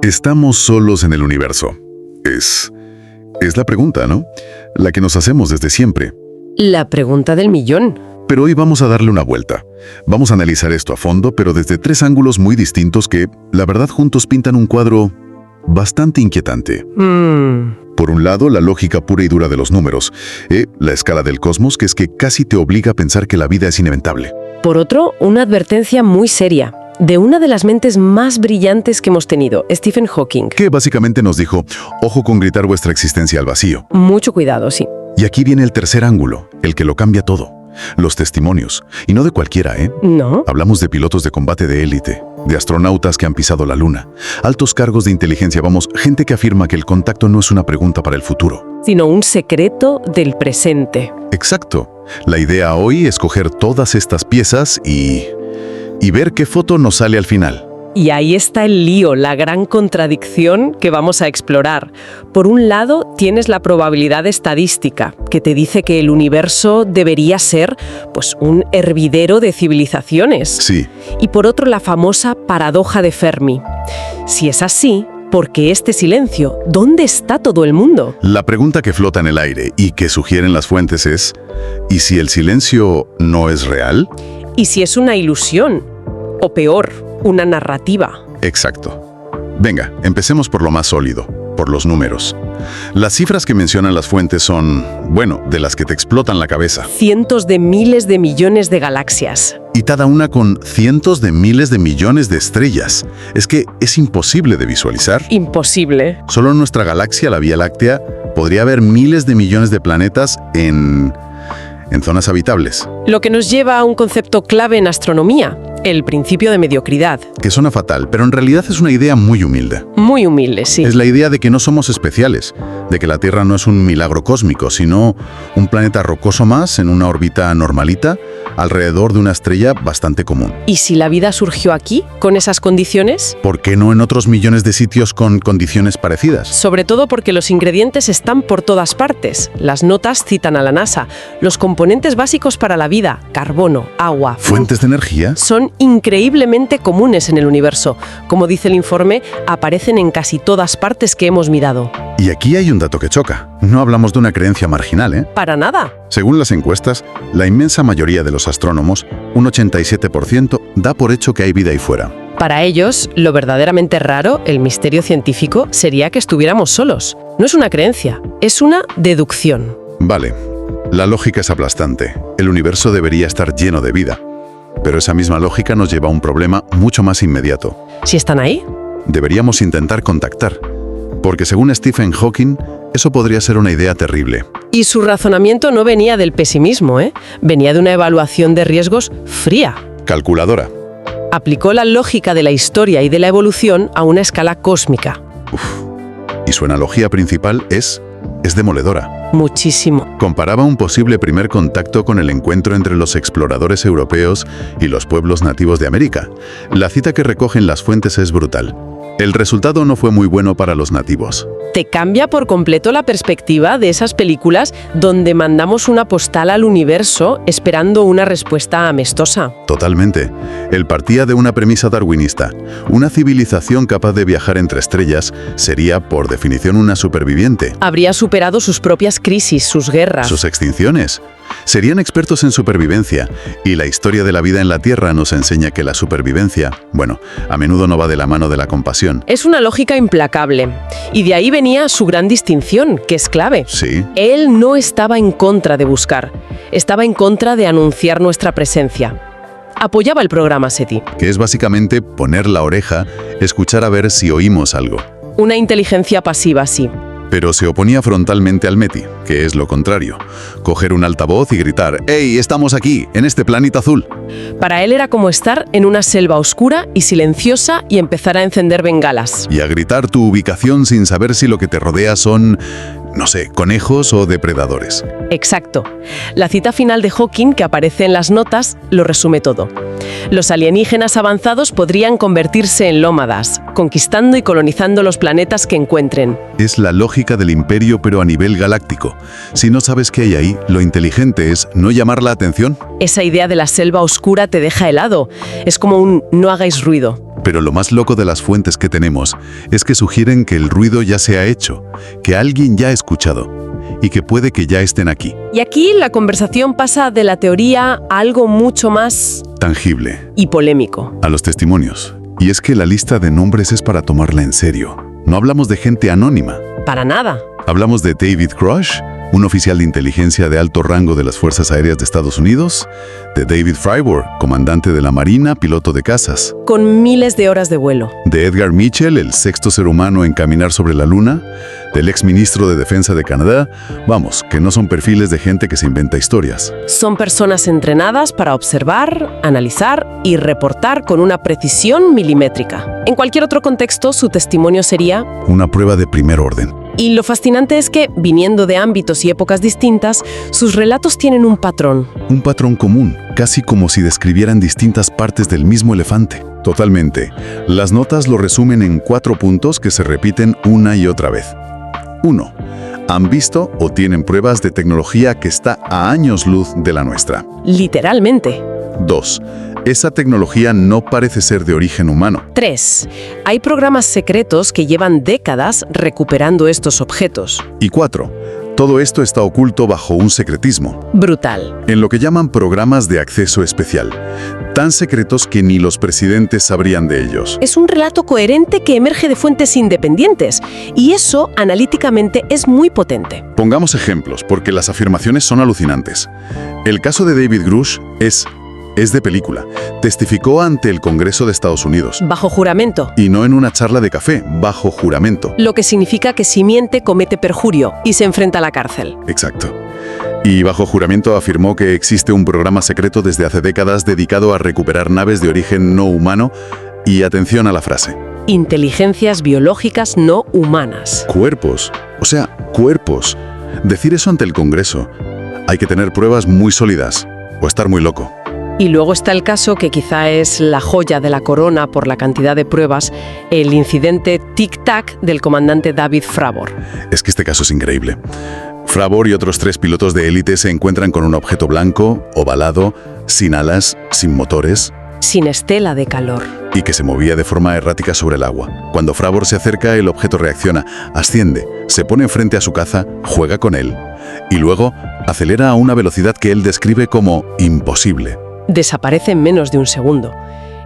¿Estamos solos en el universo? Es la pregunta, ¿no? La que nos hacemos desde siempre. La pregunta del millón. Pero hoy vamos a darle una vuelta. Vamos a analizar esto a fondo, pero desde 3 ángulos muy distintos que, la verdad, juntos pintan un cuadro bastante inquietante. Por un lado, la lógica pura y dura de los números, la escala del cosmos, que es que casi te obliga a pensar que la vida es inevitable. Por otro, una advertencia muy seria de una de las mentes más brillantes que hemos tenido, Stephen Hawking. Que básicamente nos dijo, ojo con gritar vuestra existencia al vacío. Mucho cuidado, sí. Y aquí viene el tercer ángulo, el que lo cambia todo. Los testimonios. Y no de cualquiera, ¿eh? No. Hablamos de pilotos de combate de élite, de astronautas que han pisado la luna, altos cargos de inteligencia, gente que afirma que el contacto no es una pregunta para el futuro, Sino un secreto del presente. Exacto. La idea hoy es coger todas estas piezas y ver qué foto nos sale al final. Y ahí está el lío, la gran contradicción que vamos a explorar. Por un lado, tienes la probabilidad estadística, que te dice que el universo debería ser, pues, un hervidero de civilizaciones. Sí. Y por otro, la famosa paradoja de Fermi. Si es así, ¿por qué este silencio? ¿Dónde está todo el mundo? La pregunta que flota en el aire y que sugieren las fuentes es, ¿y si el silencio no es real? ¿Y si es una ilusión? O peor, una narrativa. Exacto. Venga, empecemos por lo más sólido, por los números. Las cifras que mencionan las fuentes son, de las que te explotan la cabeza. Cientos de miles de millones de galaxias. Y cada una con cientos de miles de millones de estrellas. Es que es imposible de visualizar. Imposible. Solo en nuestra galaxia, la Vía Láctea, podría haber miles de millones de planetas en zonas habitables. Lo que nos lleva a un concepto clave en astronomía, el principio de mediocridad. Que suena fatal, pero en realidad es una idea muy humilde. Muy humilde, sí. Es la idea de que no somos especiales, de que la Tierra no es un milagro cósmico, sino un planeta rocoso más en una órbita normalita, alrededor de una estrella bastante común. ¿Y si la vida surgió aquí, con esas condiciones? ¿Por qué no en otros millones de sitios con condiciones parecidas? Sobre todo porque los ingredientes están por todas partes. Las notas citan a la NASA. Los componentes básicos para la vida, carbono, agua, ¿Fuentes de energía? son increíblemente comunes en el universo. Como dice el informe, aparecen en casi todas partes que hemos mirado. Y aquí hay un dato que choca. No hablamos de una creencia marginal, ¿eh? Para nada. Según las encuestas, la inmensa mayoría de los astrónomos, un 87%, da por hecho que hay vida ahí fuera. Para ellos, lo verdaderamente raro, el misterio científico, sería que estuviéramos solos. No es una creencia, es una deducción. Vale, la lógica es aplastante. El universo debería estar lleno de vida. Pero esa misma lógica nos lleva a un problema mucho más inmediato. ¿Si están ahí? Deberíamos intentar contactar. Porque según Stephen Hawking, eso podría ser una idea terrible. Y su razonamiento no venía del pesimismo, ¿eh? Venía de una evaluación de riesgos fría. Calculadora. Aplicó la lógica de la historia y de la evolución a una escala cósmica. Y su analogía principal es demoledora. Muchísimo. Comparaba un posible primer contacto con el encuentro entre los exploradores europeos y los pueblos nativos de América. La cita que recogen las fuentes es brutal. El resultado no fue muy bueno para los nativos. Te cambia por completo la perspectiva de esas películas donde mandamos una postal al universo esperando una respuesta amistosa. Totalmente. Él partía de una premisa darwinista. Una civilización capaz de viajar entre estrellas sería, por definición, una superviviente. Habría superado sus propias crisis, sus guerras. Sus extinciones. Serían expertos en supervivencia, y la historia de la vida en la Tierra nos enseña que la supervivencia, a menudo no va de la mano de la compasión. Es una lógica implacable, y de ahí venía su gran distinción, que es clave. Sí. Él no estaba en contra de buscar, estaba en contra de anunciar nuestra presencia. Apoyaba el programa SETI. Que es básicamente poner la oreja, escuchar a ver si oímos algo. Una inteligencia pasiva, sí. Pero se oponía frontalmente al METI, que es lo contrario. Coger un altavoz y gritar, ¡Hey, estamos aquí, en este planeta azul! Para él era como estar en una selva oscura y silenciosa y empezar a encender bengalas. Y a gritar tu ubicación sin saber si lo que te rodea son, conejos o depredadores. Exacto. La cita final de Hawking, que aparece en las notas, lo resume todo. Los alienígenas avanzados podrían convertirse en nómadas, conquistando y colonizando los planetas que encuentren. Es la lógica del imperio, pero a nivel galáctico. Si no sabes qué hay ahí, lo inteligente es no llamar la atención. Esa idea de la selva oscura te deja helado. Es como un no hagáis ruido. Pero lo más loco de las fuentes que tenemos es que sugieren que el ruido ya se ha hecho, que alguien ya ha escuchado y que puede que ya estén aquí. Y aquí la conversación pasa de la teoría a algo mucho más Tangible. y polémico. A los testimonios. Y es que la lista de nombres es para tomarla en serio. No hablamos de gente anónima. Para nada. Hablamos de David Grush, un oficial de inteligencia de alto rango de las Fuerzas Aéreas de Estados Unidos, de David Fravor, comandante de la Marina, piloto de cazas, Con miles de horas de vuelo. de Edgar Mitchell, el sexto ser humano en caminar sobre la Luna, del exministro de Defensa de Canadá. Vamos, que no son perfiles de gente que se inventa historias. Son personas entrenadas para observar, analizar y reportar con una precisión milimétrica. En cualquier otro contexto, su testimonio sería... Una prueba de primer orden. Y lo fascinante es que, viniendo de ámbitos y épocas distintas, sus relatos tienen un patrón. Un patrón común, casi como si describieran distintas partes del mismo elefante. Totalmente. Las notas lo resumen en 4 puntos que se repiten una y otra vez. 1. Han visto o tienen pruebas de tecnología que está a años luz de la nuestra. Literalmente. 2. Esa tecnología no parece ser de origen humano. 3. Hay programas secretos que llevan décadas recuperando estos objetos. Y 4. Todo esto está oculto bajo un secretismo, Brutal. en lo que llaman programas de acceso especial, tan secretos que ni los presidentes sabrían de ellos. Es un relato coherente que emerge de fuentes independientes, y eso, analíticamente, es muy potente. Pongamos ejemplos, porque las afirmaciones son alucinantes. El caso de David Grush es de película. Testificó ante el Congreso de Estados Unidos. Bajo juramento. Y no en una charla de café, bajo juramento. Lo que significa que si miente, comete perjurio y se enfrenta a la cárcel. Exacto. Y bajo juramento afirmó que existe un programa secreto desde hace décadas dedicado a recuperar naves de origen no humano y, atención a la frase, Inteligencias biológicas no humanas. cuerpos. O sea, cuerpos. Decir eso ante el Congreso. Hay que tener pruebas muy sólidas o estar muy loco. Y luego está el caso que quizá es la joya de la corona por la cantidad de pruebas, el incidente Tic-Tac del comandante David Fravor. Es que este caso es increíble. Fravor y otros 3 pilotos de élite se encuentran con un objeto blanco, ovalado, sin alas, sin motores, Sin estela de calor. y que se movía de forma errática sobre el agua. Cuando Fravor se acerca, el objeto reacciona, asciende, se pone frente a su caza, juega con él, y luego acelera a una velocidad que él describe como imposible. Desaparece en menos de un segundo.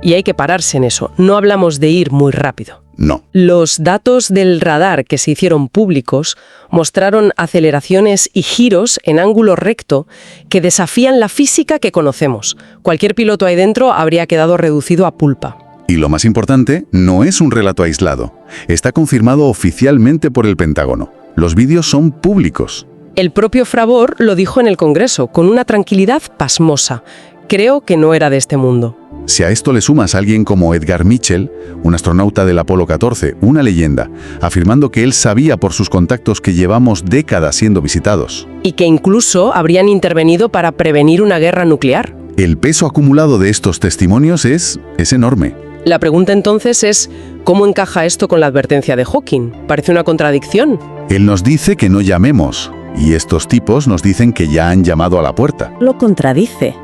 Y hay que pararse en eso. No hablamos de ir muy rápido. No. Los datos del radar que se hicieron públicos mostraron aceleraciones y giros en ángulo recto que desafían la física que conocemos. Cualquier piloto ahí dentro habría quedado reducido a pulpa. Y lo más importante, no es un relato aislado. Está confirmado oficialmente por el Pentágono. Los vídeos son públicos. El propio Fravor lo dijo en el Congreso, con una tranquilidad pasmosa. Creo que no era de este mundo. Si a esto le sumas a alguien como Edgar Mitchell, un astronauta del Apolo 14, una leyenda, afirmando que él sabía por sus contactos que llevamos décadas siendo visitados. Y que incluso habrían intervenido para prevenir una guerra nuclear. El peso acumulado de estos testimonios es enorme. La pregunta entonces es, ¿cómo encaja esto con la advertencia de Hawking? Parece una contradicción. Él nos dice que no llamemos, y estos tipos nos dicen que ya han llamado a la puerta. Lo contradice.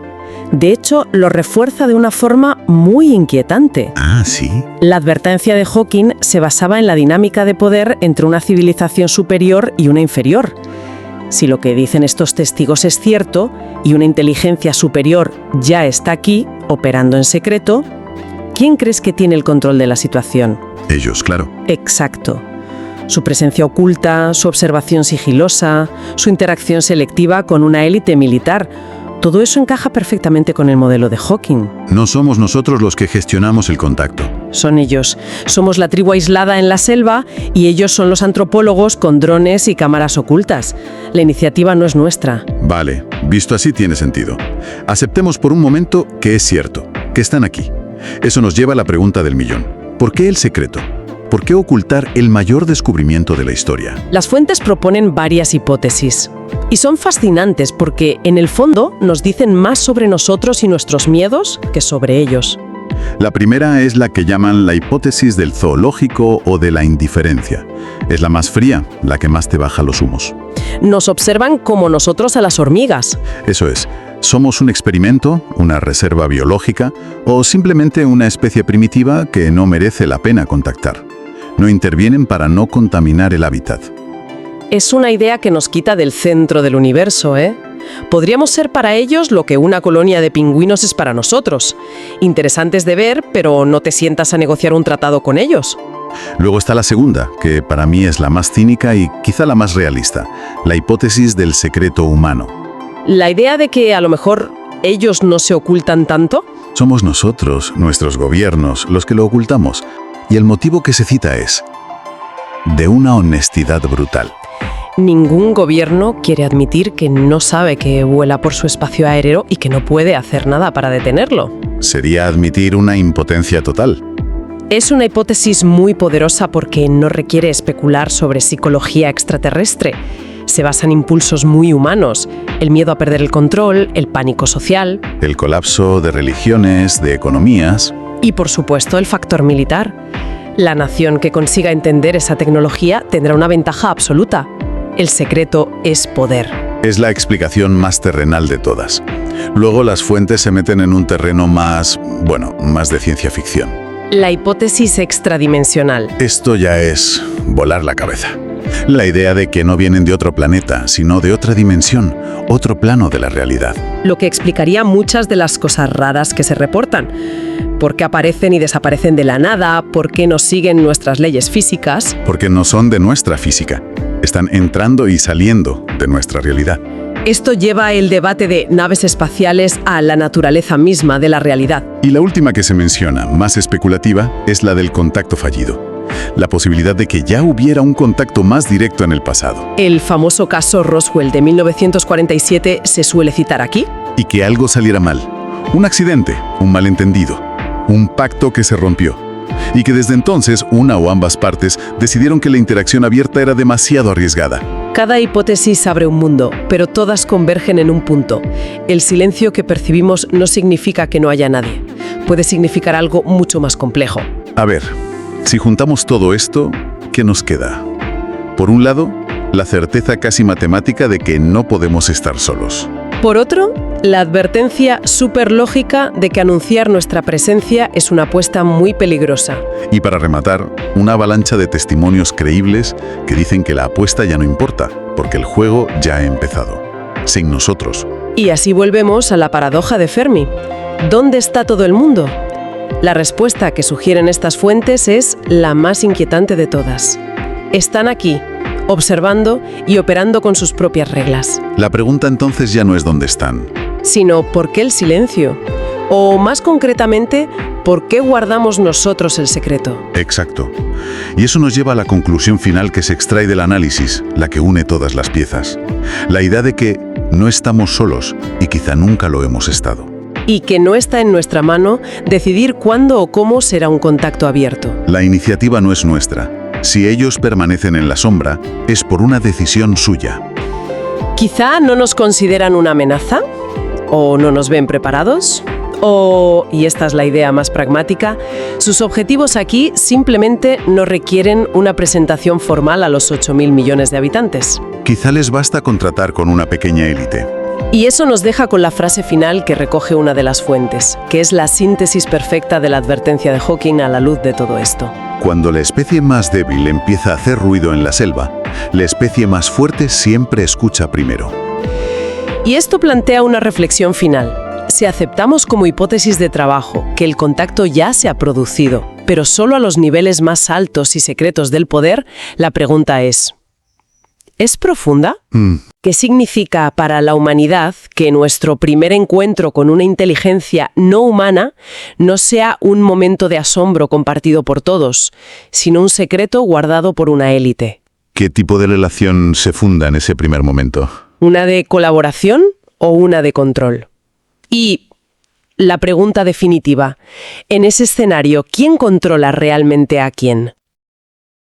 De hecho, lo refuerza de una forma muy inquietante. Ah, ¿sí? La advertencia de Hawking se basaba en la dinámica de poder entre una civilización superior y una inferior. Si lo que dicen estos testigos es cierto y una inteligencia superior ya está aquí, operando en secreto, ¿quién crees que tiene el control de la situación? Ellos, claro. Exacto. Su presencia oculta, su observación sigilosa, su interacción selectiva con una élite militar. Todo eso encaja perfectamente con el modelo de Hawking. No somos nosotros los que gestionamos el contacto. Son ellos. Somos la tribu aislada en la selva y ellos son los antropólogos con drones y cámaras ocultas. La iniciativa no es nuestra. Vale, visto así tiene sentido. Aceptemos por un momento que es cierto, que están aquí. Eso nos lleva a la pregunta del millón. ¿Por qué el secreto? ¿Por qué ocultar el mayor descubrimiento de la historia? Las fuentes proponen varias hipótesis. Y son fascinantes porque, en el fondo, nos dicen más sobre nosotros y nuestros miedos que sobre ellos. La primera es la que llaman la hipótesis del zoológico o de la indiferencia. Es la más fría, la que más te baja los humos. Nos observan como nosotros a las hormigas. Eso es. ¿Somos un experimento, una reserva biológica o simplemente una especie primitiva que no merece la pena contactar? No intervienen para no contaminar el hábitat. Es una idea que nos quita del centro del universo, ¿eh? Podríamos ser para ellos lo que una colonia de pingüinos es para nosotros. Interesantes de ver, pero no te sientas a negociar un tratado con ellos. Luego está la segunda, que para mí es la más cínica y quizá la más realista, la hipótesis del secreto humano. La idea de que a lo mejor ellos no se ocultan tanto. Somos nosotros, nuestros gobiernos, los que lo ocultamos. Y el motivo que se cita es de una honestidad brutal. Ningún gobierno quiere admitir que no sabe que vuela por su espacio aéreo y que no puede hacer nada para detenerlo. Sería admitir una impotencia total. Es una hipótesis muy poderosa porque no requiere especular sobre psicología extraterrestre. Se basa en impulsos muy humanos, el miedo a perder el control, el pánico social. El colapso de religiones, de economías. Y por supuesto el factor militar. La nación que consiga entender esa tecnología tendrá una ventaja absoluta. El secreto es poder. Es la explicación más terrenal de todas. Luego las fuentes se meten en un terreno más de ciencia ficción. La hipótesis extradimensional. Esto ya es volar la cabeza. La idea de que no vienen de otro planeta, sino de otra dimensión, otro plano de la realidad. Lo que explicaría muchas de las cosas raras que se reportan. ¿Por qué aparecen y desaparecen de la nada? ¿Por qué no siguen nuestras leyes físicas? Porque no son de nuestra física. Están entrando y saliendo de nuestra realidad. Esto lleva el debate de naves espaciales a la naturaleza misma de la realidad. Y la última que se menciona, más especulativa, es la del contacto fallido. La posibilidad de que ya hubiera un contacto más directo en el pasado. El famoso caso Roswell de 1947 se suele citar aquí. Y que algo saliera mal. Un accidente, un malentendido, un pacto que se rompió. Y que desde entonces una o ambas partes decidieron que la interacción abierta era demasiado arriesgada. Cada hipótesis abre un mundo, pero todas convergen en un punto. El silencio que percibimos no significa que no haya nadie. Puede significar algo mucho más complejo. A ver, si juntamos todo esto, ¿qué nos queda? Por un lado, la certeza casi matemática de que no podemos estar solos. Por otro, la advertencia superlógica de que anunciar nuestra presencia es una apuesta muy peligrosa. Y para rematar, una avalancha de testimonios creíbles que dicen que la apuesta ya no importa, porque el juego ya ha empezado, sin nosotros. Y así volvemos a la paradoja de Fermi. ¿Dónde está todo el mundo? La respuesta que sugieren estas fuentes es la más inquietante de todas. Están aquí, observando y operando con sus propias reglas. La pregunta entonces ya no es dónde están, sino ¿por qué el silencio? O más concretamente, ¿por qué guardamos nosotros el secreto? Exacto. Y eso nos lleva a la conclusión final que se extrae del análisis, la que une todas las piezas. La idea de que no estamos solos y quizá nunca lo hemos estado. Y que no está en nuestra mano decidir cuándo o cómo será un contacto abierto. La iniciativa no es nuestra. Si ellos permanecen en la sombra, es por una decisión suya. Quizá no nos consideran una amenaza, o no nos ven preparados, o, y esta es la idea más pragmática, sus objetivos aquí simplemente no requieren una presentación formal a los 8.000 millones de habitantes. Quizá les basta contratar con una pequeña élite. Y eso nos deja con la frase final que recoge una de las fuentes, que es la síntesis perfecta de la advertencia de Hawking a la luz de todo esto. Cuando la especie más débil empieza a hacer ruido en la selva, la especie más fuerte siempre escucha primero. Y esto plantea una reflexión final. Si aceptamos como hipótesis de trabajo que el contacto ya se ha producido, pero solo a los niveles más altos y secretos del poder, la pregunta es profunda? ¿Qué significa para la humanidad que nuestro primer encuentro con una inteligencia no humana no sea un momento de asombro compartido por todos, sino un secreto guardado por una élite? ¿Qué tipo de relación se funda en ese primer momento? ¿Una de colaboración o una de control? Y la pregunta definitiva, en ese escenario, ¿quién controla realmente a quién?